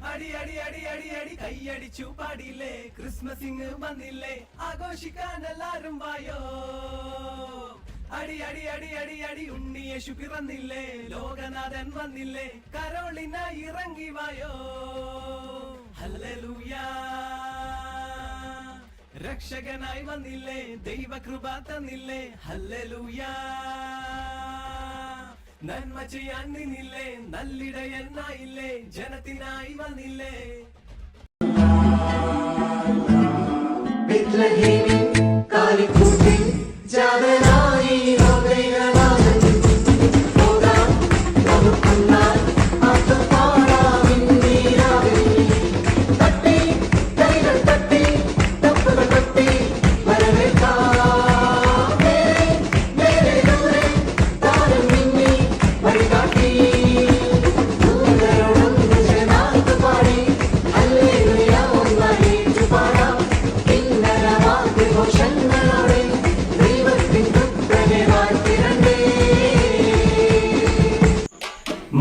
അടി അടി അടി അടി അടി കൈയടിച്ചു പാടില്ലേ, ക്രിസ്മസിങ് വന്നില്ലേ, ആഘോഷിക്കാൻ എല്ലാരും വായോ. അടി അടി അടി അടി അടി ഉണ്ണിയേശു പിറന്നില്ലേ, ലോകനാഥൻ വന്നില്ലേ, കരോളിന ഇറങ്ങി വായോ. ഹല്ലേലൂയ, രക്ഷകനായി വന്നില്ലേ, ദൈവകൃപ തന്നില്ലേ. ഹല്ലേലൂയ, നന്മ ചെയ്യാൻ നിന്നില്ലേ, നല്ലിടയനായില്ലേ, ജനത്തിനായി വന്നില്ലേ. ബെത്ലഹേമിൽ കാലിക്കൂട്ടി ജാതനായി ലോകൈകനാഥൻ പോകാം നമുക്കെന്നാൽ ആർത്തുപാടാം നീരാവിൽ. തട്ടി കൈകൾ തട്ടി തപ്പുകൾ തട്ടി വരവേൽക്കാം നേരെ ദൂരെ താരം മിന്നി വഴികാട്ടി. ദൂതരോടൊന്ന് ചേർന്നാർത്ത് പാടി ഹല്ലേലൂയ ഒന്നായി പാടാം. ഘോഷങ്ങളോടെ ദൈവത്തിൻ പുത്രനെ വാഴ്ത്തിരണ്ടേ.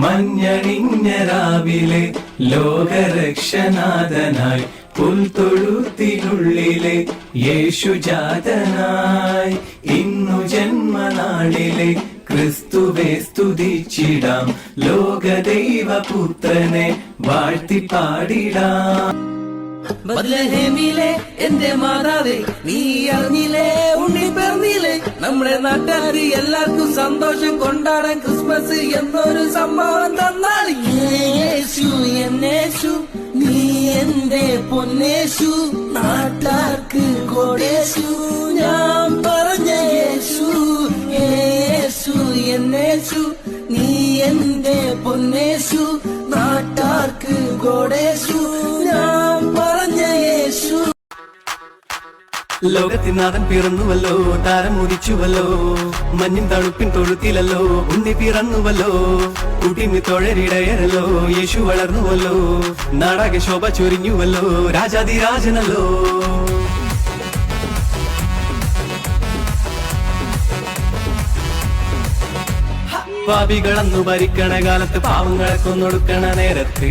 മഞ്ഞണിഞ്ഞ രാവിലെ ലോകരക്ഷനാഥനായി പുൽത്തൊഴുത്തിനുള്ളിലെ യേശുജാതനായി ഇന്നു ജന്മനാളിലെ ക്രിസ്തുവെ സ്തുതിച്ചിടാം, ലോകദൈവപുത്രനെ വാഴ്ത്തിപ്പാടിടാം. ബത്ലഹേമിലെ എന്റെ മാതാവേ, നീ അറിഞ്ഞില്ലേ ഉണ്ണി പിറന്നില്ലേ. നമ്മുടെ നാട്ടുകാര് എല്ലാവർക്കും സന്തോഷം കൊണ്ടാടാൻ ക്രിസ്മസ് എന്നൊരു സംഭവം തന്നാളി. യേശു എന്നേശു, നീ എന്റെ പൊന്നേശു, നാട്ടാർക്ക് കോടേശു, ഞാൻ പറഞ്ഞ യേശു. യേശു എന്നേശു, നീ എന്റെ പൊന്നേശു, നാട്ടാർക്ക് കോടേശു, ഞാൻ പറഞ്ഞ യേശു. ലോകത്തിനാഥൻ പിറന്നുവല്ലോ, താരം ഉദിച്ചുവല്ലോ, മഞ്ഞിൻ തണുപ്പിൻ തൊഴുത്തിലല്ലോ ഉണ്ണി പിറന്നുവല്ലോ. കൂട്ടിന് തൊഴരിടയരല്ലോ യേശു വളർന്നുവല്ലോ, നാടാകെ ശോഭ ചൊരിഞ്ഞുവല്ലോ, രാജാതിരാജനല്ലോ. പാപികളെന്നു ഭരിക്കണ കാലത്ത് പാവങ്ങളെ കൊന്നൊടുക്കണ നേരത്ത്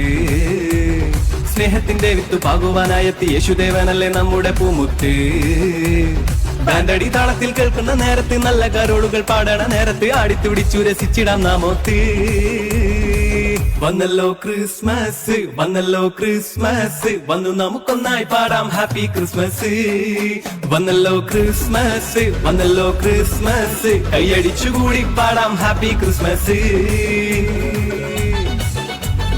സ്നേഹത്തിന്റെ വിത്ത് പാകുവാനായെത്തി യേശുദേവനല്ലേ നമ്മുടെ പൂമുത്ത്. ബാൻഡടി താളത്തിൽ കേൾക്കുന്ന നേരത്ത്, നല്ല കരോളുകൾ പാടണ നേരത്ത്, ആടിത്തുടിച്ചു രസിച്ചിടാം നാമോത്ത്. വന്നല്ലോ ക്രിസ്മസ്, വന്നല്ലോ ക്രിസ്മസ്, വന്നു നമുക്കൊന്നായി പാടാം ഹാപ്പി ക്രിസ്മസ്. വന്നല്ലോ ക്രിസ്മസ്, വന്നല്ലോ ക്രിസ്മസ്, കൈയടിച്ചുകൂടി പാടാം ഹാപ്പി ക്രിസ്മസ്.